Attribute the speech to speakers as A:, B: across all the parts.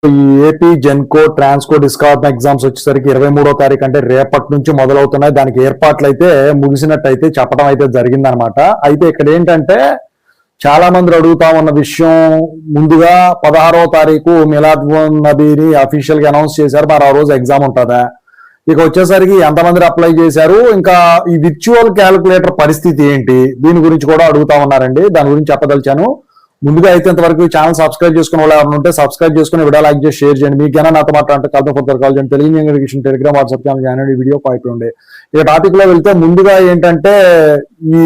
A: ఈ AP Genco Transco discount exams వచ్చేసరికి 23వ తారీఖు అంటే రేపటి నుంచి మొదలవుతున్నాయి. దానికి ఏర్పాట్లు అయితే ముగిసినట్టయితే చెప్పడం అయితే జరిగిందనమాట. అయితే ఇక్కడ ఏంటంటే చాలా మంది అడుగుతా ఉన్న విషయం, ముందుగా 16వ తారీఖు మిలాద్ నబీని అఫీషియల్ గా అనౌన్స్ చేశారు. మరి ఆ రోజు ఎగ్జామ్ ఉంటుందా? ఇక వచ్చేసరికి ఎంతమంది అప్లై చేశారు, ఇంకా ఈ విర్చువల్ క్యాలిక్యులేటర్ పరిస్థితి ఏంటి, దీని గురించి కూడా అడుగుతా ఉన్నారండి. దాని గురించి చెప్పదలిచాను. ముందుగా అయితే ఇంతవరకు ఛానల్ సబ్స్క్రైబ్ చేసుకున్న వాళ్ళు ఎవరైనా ఉంటే సబ్స్క్రైబ్ చేసుకుని వీడియో లైక్ చేసి షేర్ చేయండి. మీకైనా నాతో మాట్లాడంటే కాల్ చేయండి. Telugu Telegram WhatsApp channel join అయ్యి వీడియో అయిపోయింది. ఇక టాపిక్ లో వెళ్తే ముందుగా ఏంటంటే ఈ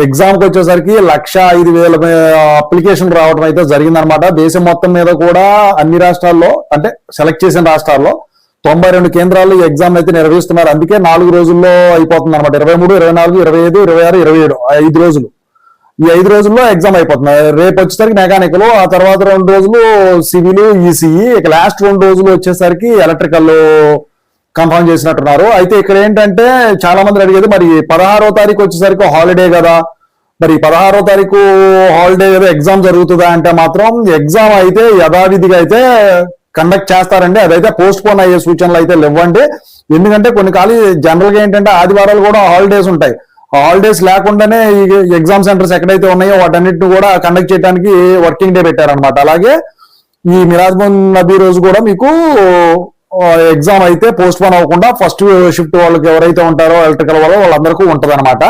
A: ఎగ్జామ్ కి వచ్చేసరికి 1,05,000 అప్లికేషన్ రావడం అయితే జరిగిందనమాట. దేశం మొత్తం మీద కూడా అన్ని రాష్ట్రాల్లో అంటే సెలెక్ట్ చేసిన రాష్ట్రాల్లో 92 కేంద్రాల్లో ఈ ఎగ్జామ్ అయితే నిర్వహిస్తున్నారు. అందుకే 4 రోజుల్లో అయిపోతుంది అనమాట. 23, 24, 25, 26, 27 5 రోజులు. ఈ 5 రోజుల్లో ఎగ్జామ్ అయిపోతుంది. రేపు వచ్చేసరికి మెకానికల్, ఆ తర్వాత 2 రోజులు సివిల్, ఈసీఈ, ఇక లాస్ట్ 2 రోజులు వచ్చేసరికి ఎలక్ట్రికల్ కన్ఫర్మ్ చేసినట్టున్నారు. అయితే ఇక్కడ ఏంటంటే చాలా మంది అడిగేది, మరి 16వ తారీఖు వచ్చేసరికి హాలిడే కదా, మరి 16వ తారీఖు హాలిడే కదా, ఎగ్జామ్ జరుగుతుందా అంటే మాత్రం ఎగ్జామ్ అయితే యథావిధిగా అయితే కండక్ట్ చేస్తారండి. అదైతే పోస్ట్ పోన్ అయ్యే సూచనలు అయితే లేవండి. ఎందుకంటే కొన్ని కాలం జనరల్ గా ఏంటంటే ఆదివారాలు కూడా హాలిడేస్ ఉంటాయి. హాలిడేస్ లేకుండానే ఈ ఎగ్జామ్ సెంటర్స్ ఎక్కడైతే ఉన్నాయో వాటన్నిటిని కూడా కండక్ట్ చేయడానికి వర్కింగ్ డే పెట్టారనమాట. అలాగే ఈ మిలాద్ నబీ రోజు కూడా మీకు ఎగ్జామ్ అయితే పోస్ట్ పోన్ అవ్వకుండా ఫస్ట్ షిఫ్ట్ వాళ్ళకి ఎవరైతే ఉంటారో ఎలక్ట్రికల్ వాళ్ళందరికీ ఉంటది అనమాట.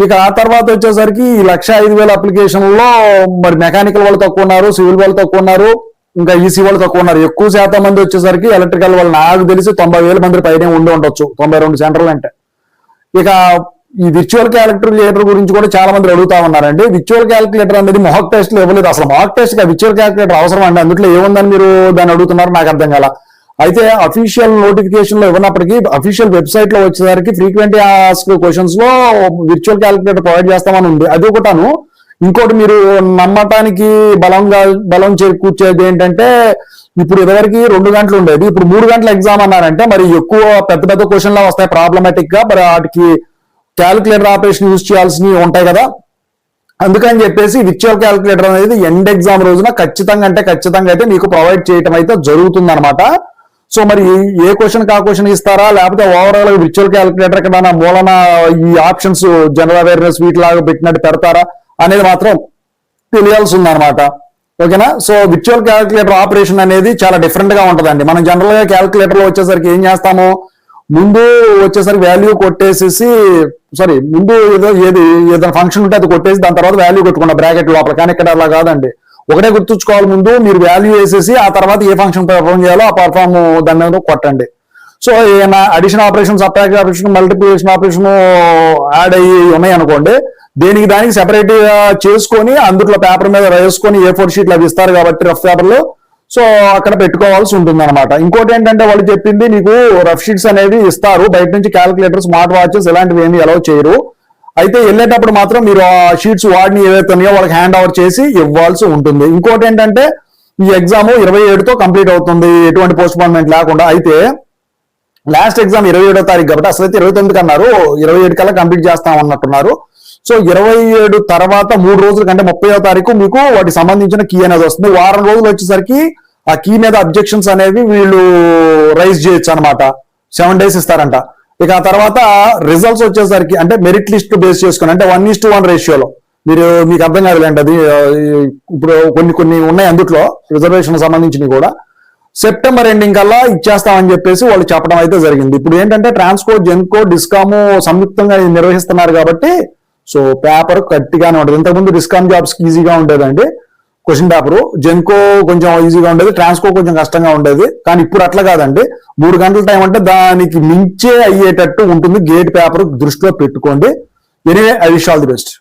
A: ఇక ఆ తర్వాత వచ్చేసరికి 1,05,000 అప్లికేషన్లో మరి మెకానికల్ వాళ్ళు తక్కువ ఉన్నారు, సివిల్ వాళ్ళు తక్కువ ఉన్నారు, ఇంకా ఈసీ వాళ్ళు తక్కువ ఉన్నారు. ఎక్కువ శాతం మంది వచ్చేసరికి ఎలక్ట్రికల్ వాళ్ళు నాకు తెలిసి 90,000 మంది పైనే ఉండి ఉండొచ్చు, 92 సెంటర్లు అంటే. ఇక ఈ విర్చువల్ క్యాలిక్యులేటర్ గురించి కూడా చాలా మంది అడుగుతా ఉన్నారండి. విర్చువల్ క్యాలిక్యులేటర్ అనేది మాక్ టెస్ట్ లో ఇవ్వలేదు. అసలు మాక్ టెస్ట్ గా విర్చువల్ క్యాలిక్యులేటర్ అవసరం అండి, అందులో ఏముందని మీరు దాన్ని అడుగుతున్నారు, నాకు అర్థం కాల. అయితే అఫీషియల్ నోటిఫికేషన్ లో ఇవ్వనప్పటికీ అఫీషియల్ వెబ్సైట్ లో వచ్చేసరికి ఫ్రీక్వెంట్ ఆస్క్ క్వశ్చన్స్ లో విర్చువల్ క్యాలిక్యులేటర్ ప్రొవైడ్ చేస్తామని ఉంది. అది ఒకటాను. ఇంకోటి మీరు నమ్మటానికి బలం చేకూర్చేది ఏంటంటే, ఇప్పుడు ఇదివరకు 2 గంటలు ఉండేది, ఇప్పుడు 3 గంటల ఎగ్జామ్ అన్నారంటే మరి ఎక్కువ పెద్ద పెద్ద క్వశ్చన్లు వస్తాయి ప్రాబ్లమాటిక్ గా, మరి వాటికి క్యాలిక్యులేటర్ ఆపరేషన్ యూజ్ చేయాల్సినవి ఉంటాయి కదా. అందుకని చెప్పేసి విర్చువల్ క్యాలిక్యులేటర్ అనేది ఎండ్ ఎగ్జామ్ రోజున ఖచ్చితంగా అయితే మీకు ప్రొవైడ్ చేయటం అయితే జరుగుతుంది అనమాట. సో మరి ఏ క్వశ్చన్ కా క్వశ్చన్ ఇస్తారా, లేకపోతే ఓవరాల్ విర్చువల్ క్యాలిక్యులేటర్ ఎక్కడ మూలన ఈ ఆప్షన్స్ జనరల్ అవేర్నెస్ వీటిలాగా పెట్టినట్టు పెడతారా అనేది మాత్రం తెలియాల్సి ఉందన్నమాట. ఓకేనా. సో విర్చువల్ క్యాలిక్యులేటర్ ఆపరేషన్ అనేది చాలా డిఫరెంట్ గా ఉంటుందండి. మనం జనరల్ గా క్యాలిక్యులేటర్ లో వచ్చేసరికి ఏం చేస్తాము, ముందు వచ్చేసరికి వాల్యూ కొట్టేసేసి ముందు ఏదైనా ఫంక్షన్ ఉంటే అది కొట్టేసి దాని తర్వాత వాల్యూ కొట్టుకున్న బ్రాకెట్ లోపల. కానీ ఇక్కడ అలా కాదండి, ఒకటే గుర్తుంచుకోవాలి, ముందు మీరు వాల్యూ వేసేసి ఆ తర్వాత ఏ ఫంక్షన్ పర్ఫామ్ చేయాలో ఆ పర్ఫామ్ దాని మీద కొట్టండి. సో ఏమైనా addition operation, subtraction operation, multiplication operation add అయ్యి ఉన్నాయి అనుకోండి, దానికి సెపరేట్ గా చేసుకొని అందులో పేపర్ మీద వేసుకొని A4 షీట్లు అవి ఇస్తారు కాబట్టి రఫ్ పేపర్లు, సో అక్కడ పెట్టుకోవాల్సి ఉంటుంది అనమాట. ఇంకోటి ఏంటంటే వాళ్ళు చెప్పింది, మీకు రఫ్ షీట్స్ అనేవి ఇస్తారు బయట నుంచి, క్యాలిక్యులేటర్, స్మార్ట్ వాచెస్ ఇలాంటివి ఏమి అలౌ చేయరు. అయితే వెళ్ళేటప్పుడు మాత్రం మీరు ఆ షీట్స్ వాడిని ఏవైతే ఉన్నాయో వాళ్ళకి హ్యాండ్ ఓవర్ చేసి ఇవ్వాల్సి ఉంటుంది. ఇంకోటి ఏంటంటే ఈ ఎగ్జామ్ 27తో కంప్లీట్ అవుతుంది, ఎటువంటి పోస్ట్ పోన్మెంట్ లేకుండా. అయితే లాస్ట్ ఎగ్జామ్ 27వ తారీఖు కాబట్టి అసలు అయితే 29కి అన్నారు, 27 కల్లా కంప్లీట్ చేస్తాం అన్నట్టున్నారు. సో 27 తర్వాత 3 రోజుల కంటే 30వ తారీఖు మీకు వాటికి సంబంధించిన కీ అనేది వస్తుంది. వారం రోజులు వచ్చేసరికి ఆ కీ మీద అబ్జెక్షన్స్ అనేవి వీళ్ళు రైజ్ చేయొచ్చు అనమాట. 7 days ఇస్తారంట. ఇక ఆ తర్వాత రిజల్ట్స్ వచ్చేసరికి అంటే మెరిట్ లిస్ట్ బేస్ చేసుకుని, అంటే 1:1 రేషియోలో, మీకు అర్థం కాదులేండి అది. ఇప్పుడు కొన్ని ఉన్నాయి అందులో రిజర్వేషన్ సంబంధించినవి కూడా సెప్టెంబర్ ఎండింగ్ కల్లా ఇచ్చేస్తామని చెప్పేసి వాళ్ళు చెప్పడం అయితే జరిగింది. ఇప్పుడు ఏంటంటే ట్రాన్స్కో, జెన్కో, డిస్కాము సంయుక్తంగా నిర్వహిస్తున్నారు కాబట్టి సో పేపర్ గట్టిగానే ఉంటుంది. ఇంతకుముందు డిస్కామ్ జాబ్స్ కి ఈజీగా ఉండేదండి క్వశ్చన్ పేపర్, జెన్కో కొంచెం ఈజీగా ఉండేది, ట్రాన్స్కో కొంచెం కష్టంగా ఉండేది. కానీ ఇప్పుడు అట్లా కాదండి, 3 గంటల టైం అంటే దానికి మించే అయ్యేటట్టు ఉంటుంది. గేట్ పేపర్ దృష్టిలో పెట్టుకోండి. Anyway, I wish all the best.